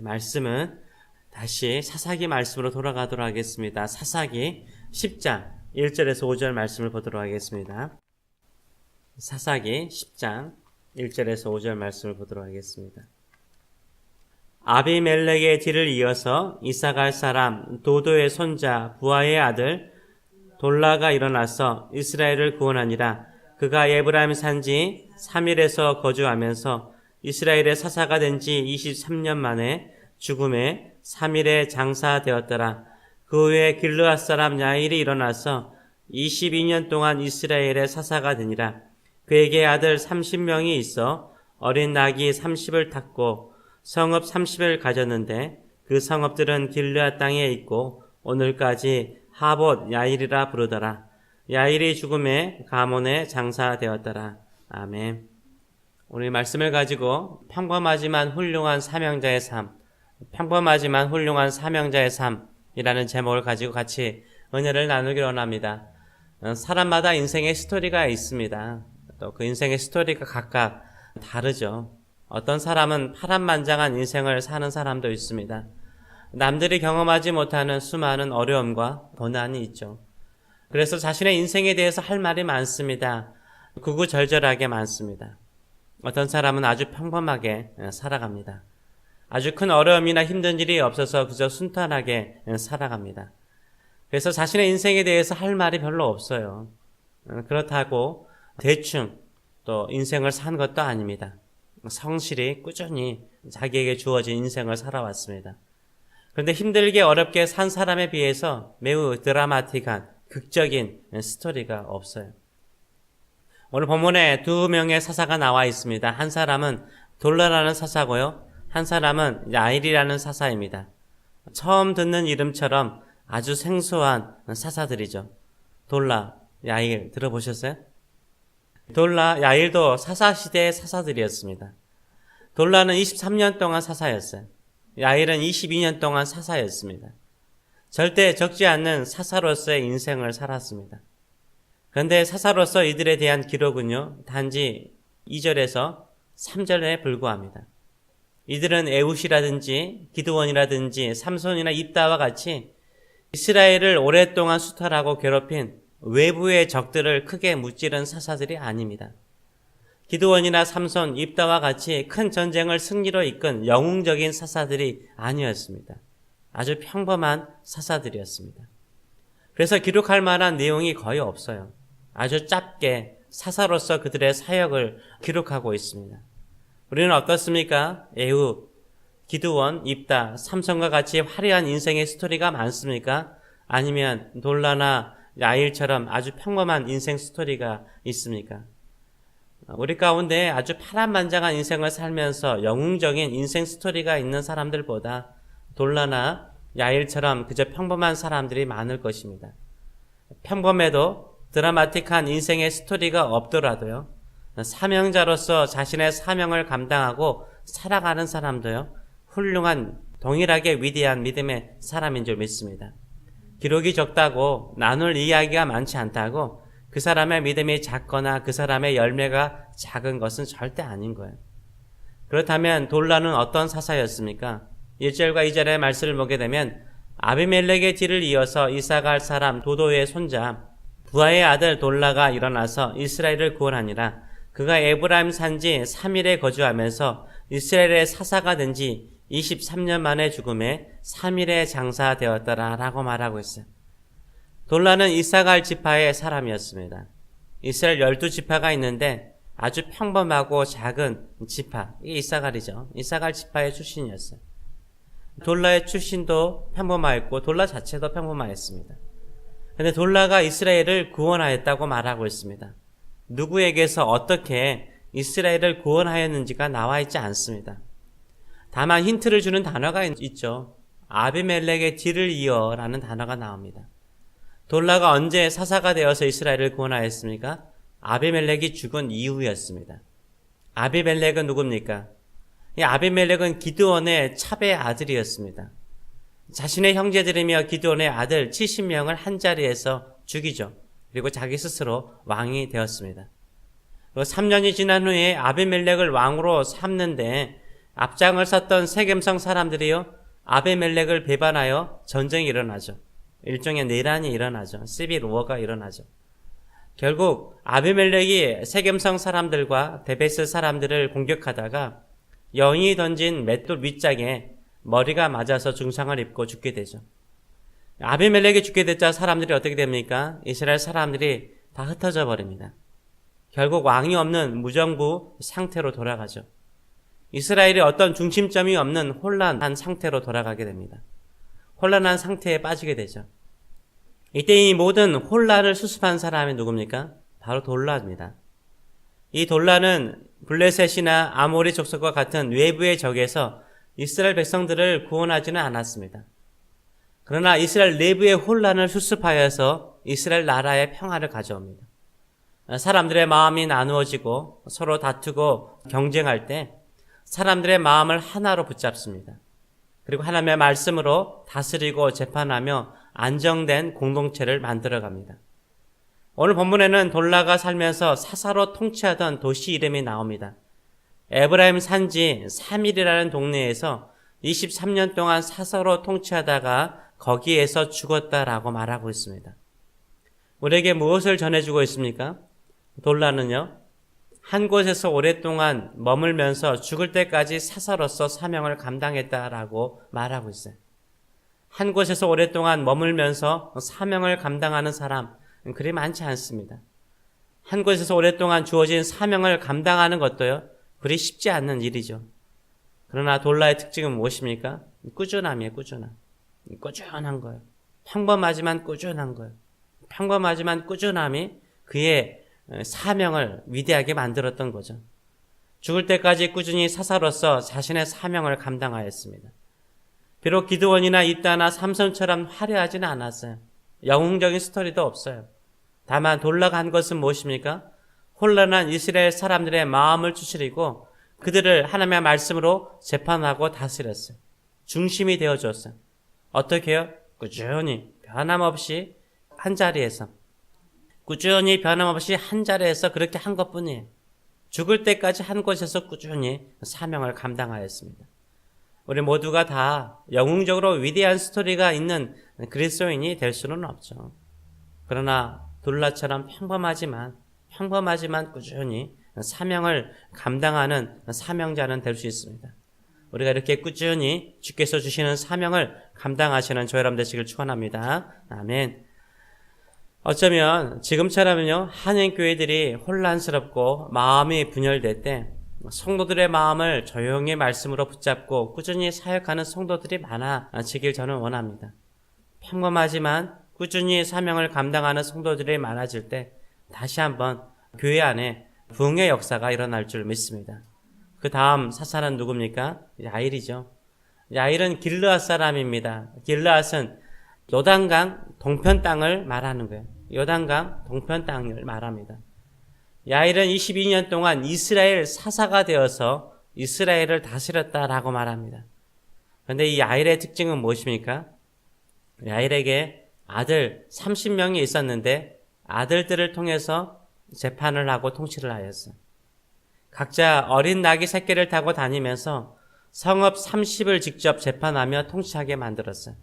말씀은 다시 사사기 말씀으로 돌아가도록 하겠습니다. 사사기 10장 1절에서 5절 말씀을 보도록 하겠습니다. 사사기 10장 1절에서 5절 말씀을 보도록 하겠습니다. 아비멜렉의 뒤를 이어서 이사갈 사람 도도의 손자 부하의 아들 돌라가 일어나서 이스라엘을 구원하니라. 그가 에브라임 산지 3일에서 거주하면서 이스라엘의 사사가 된 지 23년 만에 죽음에 3일에 장사되었더라. 그 후에 길르앗 사람 야일이 일어나서 22년 동안 이스라엘의 사사가 되니라. 그에게 아들 30명이 있어 어린 낙이 30을 탔고 성읍 30을 가졌는데 그 성읍들은 길르앗 땅에 있고 오늘까지 하봇 야일이라 부르더라. 야일이 죽음에 가몬에 장사되었더라. 아멘. 오늘 말씀을 가지고 평범하지만 훌륭한 사명자의 삶, 평범하지만 훌륭한 사명자의 삶이라는 제목을 가지고 같이 은혜를 나누기로 원합니다. 사람마다 인생의 스토리가 있습니다. 또 그 인생의 스토리가 각각 다르죠. 어떤 사람은 파란만장한 인생을 사는 사람도 있습니다. 남들이 경험하지 못하는 수많은 어려움과 고난이 있죠. 그래서 자신의 인생에 대해서 할 말이 많습니다. 구구절절하게 많습니다. 어떤 사람은 아주 평범하게 살아갑니다. 아주 큰 어려움이나 힘든 일이 없어서 그저 순탄하게 살아갑니다. 그래서 자신의 인생에 대해서 할 말이 별로 없어요. 그렇다고 대충 또 인생을 산 것도 아닙니다. 성실히 꾸준히 자기에게 주어진 인생을 살아왔습니다. 그런데 힘들게 어렵게 산 사람에 비해서 매우 드라마틱한 극적인 스토리가 없어요. 오늘 본문에 두 명의 사사가 나와 있습니다. 한 사람은 돌라라는 사사고요. 한 사람은 야일이라는 사사입니다. 처음 듣는 이름처럼 아주 생소한 사사들이죠. 돌라, 야일 들어보셨어요? 돌라, 야일도 사사시대의 사사들이었습니다. 돌라는 23년 동안 사사였어요. 야일은 22년 동안 사사였습니다. 절대 적지 않는 사사로서의 인생을 살았습니다. 그런데 사사로서 이들에 대한 기록은요, 단지 2절에서 3절에 불과합니다. 이들은 에훗이라든지 기드원이라든지 삼손이나 입다와 같이 이스라엘을 오랫동안 수탈하고 괴롭힌 외부의 적들을 크게 무찌른 사사들이 아닙니다. 기드원이나 삼손, 입다와 같이 큰 전쟁을 승리로 이끈 영웅적인 사사들이 아니었습니다. 아주 평범한 사사들이었습니다. 그래서 기록할 만한 내용이 거의 없어요. 아주 짧게 사사로서 그들의 사역을 기록하고 있습니다. 우리는 어떻습니까? 에훗, 기드원, 입다, 삼손과 같이 화려한 인생의 스토리가 많습니까? 아니면 돌라나 야일처럼 아주 평범한 인생 스토리가 있습니까? 우리 가운데 아주 파란만장한 인생을 살면서 영웅적인 인생 스토리가 있는 사람들보다 돌라나 야일처럼 그저 평범한 사람들이 많을 것입니다. 평범해도 드라마틱한 인생의 스토리가 없더라도요, 사명자로서 자신의 사명을 감당하고 살아가는 사람도요, 훌륭한 동일하게 위대한 믿음의 사람인 줄 믿습니다. 기록이 적다고 나눌 이야기가 많지 않다고 그 사람의 믿음이 작거나 그 사람의 열매가 작은 것은 절대 아닌 거예요. 그렇다면 돌라는 어떤 사사였습니까? 1절과 2절의 말씀을 보게 되면 아비멜렉의 뒤를 이어서 이사갈 사람 도도의 손자 부하의 아들 돌라가 일어나서 이스라엘을 구원하니라. 그가 에브라임 산지 3일에 거주하면서 이스라엘의 사사가 된 지 23년 만에 죽음에 3일에 장사되었더라 라고 말하고 있어요. 돌라는 이사갈 지파의 사람이었습니다. 이스라엘 12지파가 있는데 아주 평범하고 작은 지파, 이게 이사갈이죠. 이사갈 지파의 출신이었어요. 돌라의 출신도 평범하였고 돌라 자체도 평범하였습니다. 그런데 돌라가 이스라엘을 구원하였다고 말하고 있습니다. 누구에게서 어떻게 이스라엘을 구원하였는지가 나와 있지 않습니다. 다만 힌트를 주는 단어가 있죠. 아비멜렉의 뒤를 이어라는 단어가 나옵니다. 돌라가 언제 사사가 되어서 이스라엘을 구원하였습니까? 아비멜렉이 죽은 이후였습니다. 아비멜렉은 누굽니까? 이 아비멜렉은 기드원의 찹의 아들이었습니다. 자신의 형제들이며 기드원의 아들 70명을 한 자리에서 죽이죠. 그리고 자기 스스로 왕이 되었습니다. 3년이 지난 후에 아비멜렉을 왕으로 삼는데 앞장을 섰던 세겜성 사람들이요, 아비멜렉을 배반하여 전쟁이 일어나죠. 일종의 내란이 일어나죠. 시빌 워가 일어나죠. 결국 아비멜렉이 세겜성 사람들과 데베스 사람들을 공격하다가 여인이 던진 맷돌 윗장에 머리가 맞아서 중상을 입고 죽게 되죠. 아비멜렉이 죽게 됐자 사람들이 어떻게 됩니까? 이스라엘 사람들이 다 흩어져 버립니다. 결국 왕이 없는 무정부 상태로 돌아가죠. 이스라엘이 어떤 중심점이 없는 혼란한 상태로 돌아가게 됩니다. 혼란한 상태에 빠지게 되죠. 이때 이 모든 혼란을 수습한 사람이 누굽니까? 바로 돌라입니다. 이 돌라는 블레셋이나 아모리 족속과 같은 외부의 적에서 이스라엘 백성들을 구원하지는 않았습니다. 그러나 이스라엘 내부의 혼란을 수습하여서 이스라엘 나라의 평화를 가져옵니다. 사람들의 마음이 나누어지고 서로 다투고 경쟁할 때 사람들의 마음을 하나로 붙잡습니다. 그리고 하나님의 말씀으로 다스리고 재판하며 안정된 공동체를 만들어갑니다. 오늘 본문에는 돌라가 살면서 사사로 통치하던 도시 이름이 나옵니다. 에브라임 산지 3일이라는 동네에서 23년 동안 사사로 통치하다가 거기에서 죽었다라고 말하고 있습니다. 우리에게 무엇을 전해주고 있습니까? 돌라는요, 한 곳에서 오랫동안 머물면서 죽을 때까지 사사로서 사명을 감당했다라고 말하고 있어요. 한 곳에서 오랫동안 머물면서 사명을 감당하는 사람, 그리 많지 않습니다. 한 곳에서 오랫동안 주어진 사명을 감당하는 것도요, 그리 쉽지 않는 일이죠. 그러나 돌라의 특징은 무엇입니까? 꾸준함이에요, 꾸준함. 꾸준한 거예요. 평범하지만 꾸준한 거예요. 평범하지만 꾸준함이 그의 사명을 위대하게 만들었던 거죠. 죽을 때까지 꾸준히 사사로서 자신의 사명을 감당하였습니다. 비록 기드원이나 입다나 삼손처럼 화려하지는 않았어요. 영웅적인 스토리도 없어요. 다만 돌라가 한 것은 무엇입니까? 혼란한 이스라엘 사람들의 마음을 추스리고 그들을 하나님의 말씀으로 재판하고 다스렸어요. 중심이 되어줬어요. 어떻게 해요? 꾸준히 변함없이 한 자리에서 꾸준히 변함없이 한 자리에서 그렇게 한 것뿐이에요. 죽을 때까지 한 곳에서 꾸준히 사명을 감당하였습니다. 우리 모두가 다 영웅적으로 위대한 스토리가 있는 그리스도인이 될 수는 없죠. 그러나 돌라처럼 평범하지만 꾸준히 사명을 감당하는 사명자는 될 수 있습니다. 우리가 이렇게 꾸준히 주께서 주시는 사명을 감당하시는 저 여러분 되시길 축원합니다. 아멘. 어쩌면 지금처럼요, 한인교회들이 혼란스럽고 마음이 분열될 때 성도들의 마음을 조용히 말씀으로 붙잡고 꾸준히 사역하는 성도들이 많아지길 저는 원합니다. 평범하지만 꾸준히 사명을 감당하는 성도들이 많아질 때 다시 한번 교회 안에 부흥의 역사가 일어날 줄 믿습니다. 그 다음 사사는 누굽니까? 야일이죠. 야일은 길르앗 사람입니다. 길르앗은 요단강 동편 땅을 말하는 거예요. 요단강 동편 땅을 말합니다. 야일은 22년 동안 이스라엘 사사가 되어서 이스라엘을 다스렸다라고 말합니다. 그런데 이 야일의 특징은 무엇입니까? 야일에게 아들 30명이 있었는데 아들들을 통해서 재판을 하고 통치를 하였어요. 각자 어린 나귀 새끼를 타고 다니면서 성읍 30을 직접 재판하며 통치하게 만들었어요.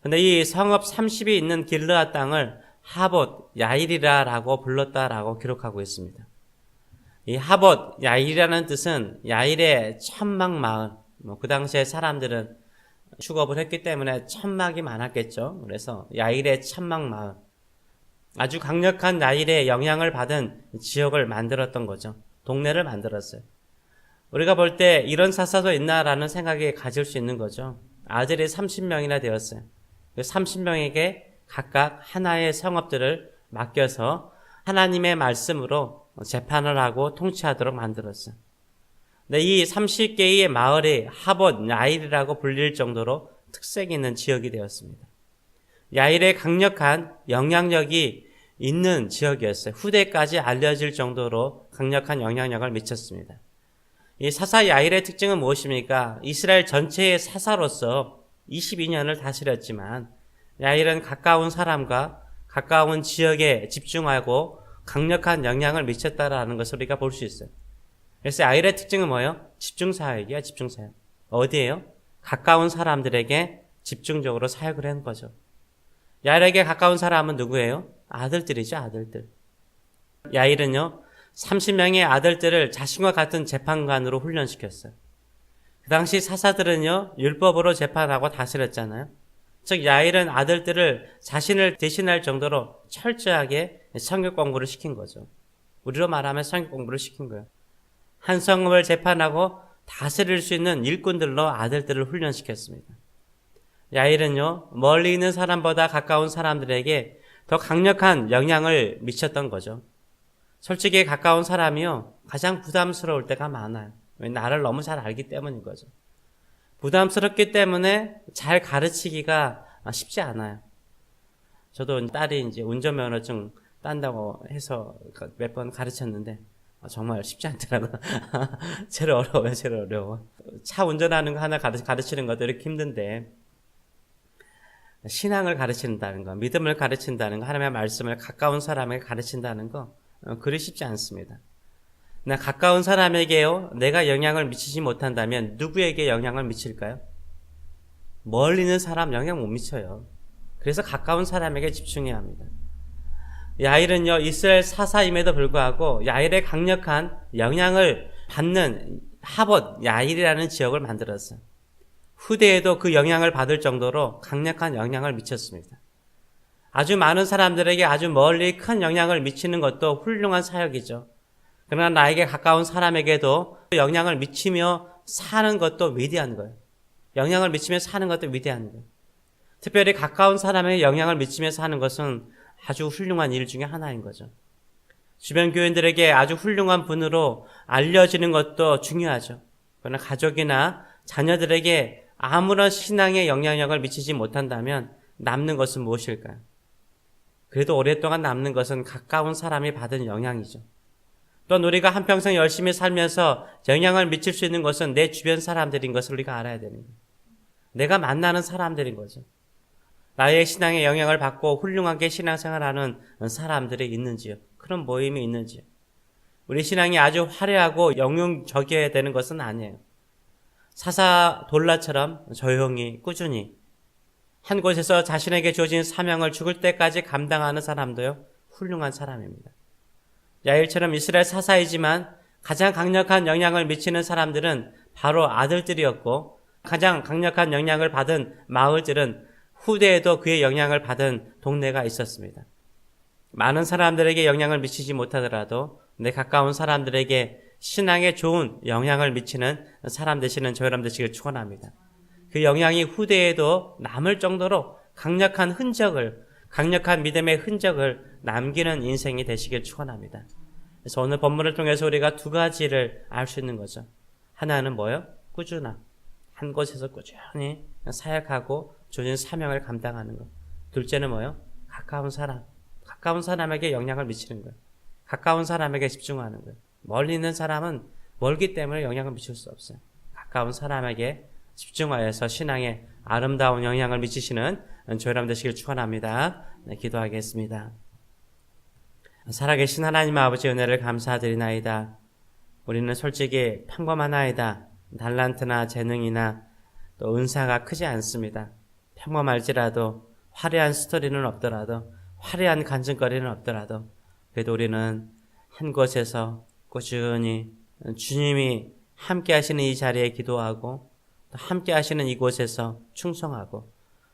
그런데 이 성읍 30이 있는 길르앗 땅을 하봇 야일이라고 불렀다라고 기록하고 있습니다. 이 하봇 야일이라는 뜻은 야일의 천막 마을. 그 당시에 사람들은 축업을 했기 때문에 천막이 많았겠죠. 그래서 야일의 천막 마을. 아주 강력한 야일의 영향을 받은 지역을 만들었던 거죠. 동네를 만들었어요. 우리가 볼 때 이런 사사도 있나라는 생각이 가질 수 있는 거죠. 아들이 30명이나 되었어요. 그 30명에게 각각 하나의 성읍들을 맡겨서 하나님의 말씀으로 재판을 하고 통치하도록 만들었어요. 근데 이 30개의 마을이 하봇 야일이라고 불릴 정도로 특색 있는 지역이 되었습니다. 야일의 강력한 영향력이 있는 지역이었어요. 후대까지 알려질 정도로 강력한 영향력을 미쳤습니다. 이 사사 야일의 특징은 무엇입니까? 이스라엘 전체의 사사로서 22년을 다스렸지만 야일은 가까운 사람과 가까운 지역에 집중하고 강력한 영향을 미쳤다라는 것을 우리가 볼 수 있어요. 그래서 야일의 특징은 뭐예요? 집중사역이야, 집중사역. 어디에요? 가까운 사람들에게 집중적으로 사역을 하는 거죠. 야일에게 가까운 사람은 누구예요? 아들들이죠, 아들들. 야일은요, 30명의 아들들을 자신과 같은 재판관으로 훈련시켰어요. 그 당시 사사들은요, 율법으로 재판하고 다스렸잖아요. 즉, 야일은 아들들을 자신을 대신할 정도로 철저하게 성경 공부를 시킨 거죠. 우리로 말하면 성경 공부를 시킨 거예요. 한 성읍을 재판하고 다스릴 수 있는 일꾼들로 아들들을 훈련시켰습니다. 야일은요, 멀리 있는 사람보다 가까운 사람들에게 더 강력한 영향을 미쳤던 거죠. 솔직히 가까운 사람이요, 가장 부담스러울 때가 많아요. 왜? 나를 너무 잘 알기 때문인 거죠. 부담스럽기 때문에 잘 가르치기가 쉽지 않아요. 저도 딸이 이제 운전면허증 딴다고 해서 몇 번 가르쳤는데 정말 쉽지 않더라고요. 제일 어려워요, 제일 어려워. 차 운전하는 거 하나 가르치는 것도 이렇게 힘든데, 신앙을 가르친다는 거, 믿음을 가르친다는 거, 하나님의 말씀을 가까운 사람에게 가르친다는 거, 그리 쉽지 않습니다. 나 가까운 사람에게요, 내가 영향을 미치지 못한다면 누구에게 영향을 미칠까요? 멀리 있는 사람 영향 못 미쳐요. 그래서 가까운 사람에게 집중해야 합니다. 야일은요, 이스라엘 사사임에도 불구하고 야일의 강력한 영향을 받는 하봇, 야일이라는 지역을 만들었어요. 후대에도 그 영향을 받을 정도로 강력한 영향을 미쳤습니다. 아주 많은 사람들에게 아주 멀리 큰 영향을 미치는 것도 훌륭한 사역이죠. 그러나 나에게 가까운 사람에게도 영향을 미치며 사는 것도 위대한 거예요. 영향을 미치며 사는 것도 위대한 거예요. 특별히 가까운 사람에게 영향을 미치며 사는 것은 아주 훌륭한 일 중에 하나인 거죠. 주변 교인들에게 아주 훌륭한 분으로 알려지는 것도 중요하죠. 그러나 가족이나 자녀들에게 아무런 신앙의 영향력을 미치지 못한다면 남는 것은 무엇일까요? 그래도 오랫동안 남는 것은 가까운 사람이 받은 영향이죠. 또 우리가 한평생 열심히 살면서 영향을 미칠 수 있는 것은 내 주변 사람들인 것을 우리가 알아야 되는 거예요. 내가 만나는 사람들인 거죠. 나의 신앙에 영향을 받고 훌륭하게 신앙생활하는 사람들이 있는지요. 그런 모임이 있는지요. 우리 신앙이 아주 화려하고 영웅적이어야 되는 것은 아니에요. 사사 돌라처럼 조용히 꾸준히 한 곳에서 자신에게 주어진 사명을 죽을 때까지 감당하는 사람도요, 훌륭한 사람입니다. 야일처럼 이스라엘 사사이지만 가장 강력한 영향을 미치는 사람들은 바로 아들들이었고, 가장 강력한 영향을 받은 마을들은 후대에도 그의 영향을 받은 동네가 있었습니다. 많은 사람들에게 영향을 미치지 못하더라도 내 가까운 사람들에게 신앙에 좋은 영향을 미치는 사람 되시는 저 여러분 되시길 축원합니다. 그 영향이 후대에도 남을 정도로 강력한 믿음의 흔적을 남기는 인생이 되시길 축원합니다. 그래서 오늘 본문을 통해서 우리가 두 가지를 알 수 있는 거죠. 하나는 뭐예요? 꾸준함. 한 곳에서 꾸준히 사역하고 주어진 사명을 감당하는 것. 둘째는 뭐예요? 가까운 사람에게 영향을 미치는 거예요. 가까운 사람에게 집중하는 거예요. 멀리 있는 사람은 멀기 때문에 영향을 미칠 수 없어요. 가까운 사람에게 집중하여서 신앙에 아름다운 영향을 미치시는 저 여러분 되시길 축원합니다. 네, 기도하겠습니다. 살아계신 하나님 아버지 은혜를 감사드리나이다. 우리는 솔직히 평범하나이다. 달란트나 재능이나 또 은사가 크지 않습니다. 평범할지라도 화려한 스토리는 없더라도 화려한 간증거리는 없더라도 그래도 우리는 한 곳에서 꾸준히 주님이 함께 하시는 이 자리에 기도하고 또 함께 하시는 이곳에서 충성하고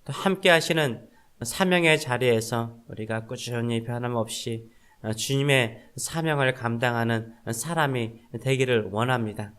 또 함께 하시는 사명의 자리에서 우리가 꾸준히 변함없이 주님의 사명을 감당하는 사람이 되기를 원합니다.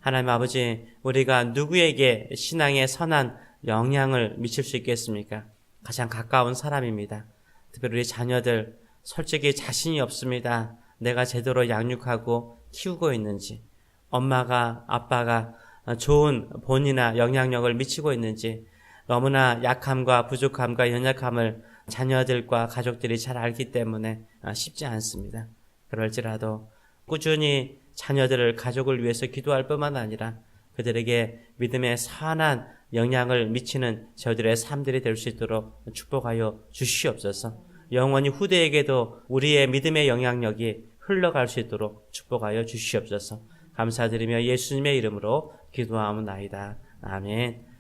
하나님 아버지, 우리가 누구에게 신앙의 선한 영향을 미칠 수 있겠습니까? 가장 가까운 사람입니다. 특별히 우리 자녀들 솔직히 자신이 없습니다. 내가 제대로 양육하고 키우고 있는지, 엄마가 아빠가 좋은 본이나 영향력을 미치고 있는지, 너무나 약함과 부족함과 연약함을 자녀들과 가족들이 잘 알기 때문에 쉽지 않습니다. 그럴지라도 꾸준히 자녀들을 가족을 위해서 기도할 뿐만 아니라 그들에게 믿음의 선한 영향을 미치는 저희들의 삶들이 될 수 있도록 축복하여 주시옵소서. 영원히 후대에게도 우리의 믿음의 영향력이 흘러갈 수 있도록 축복하여 주시옵소서. 감사드리며 예수님의 이름으로 기도하옵나이다. 아멘.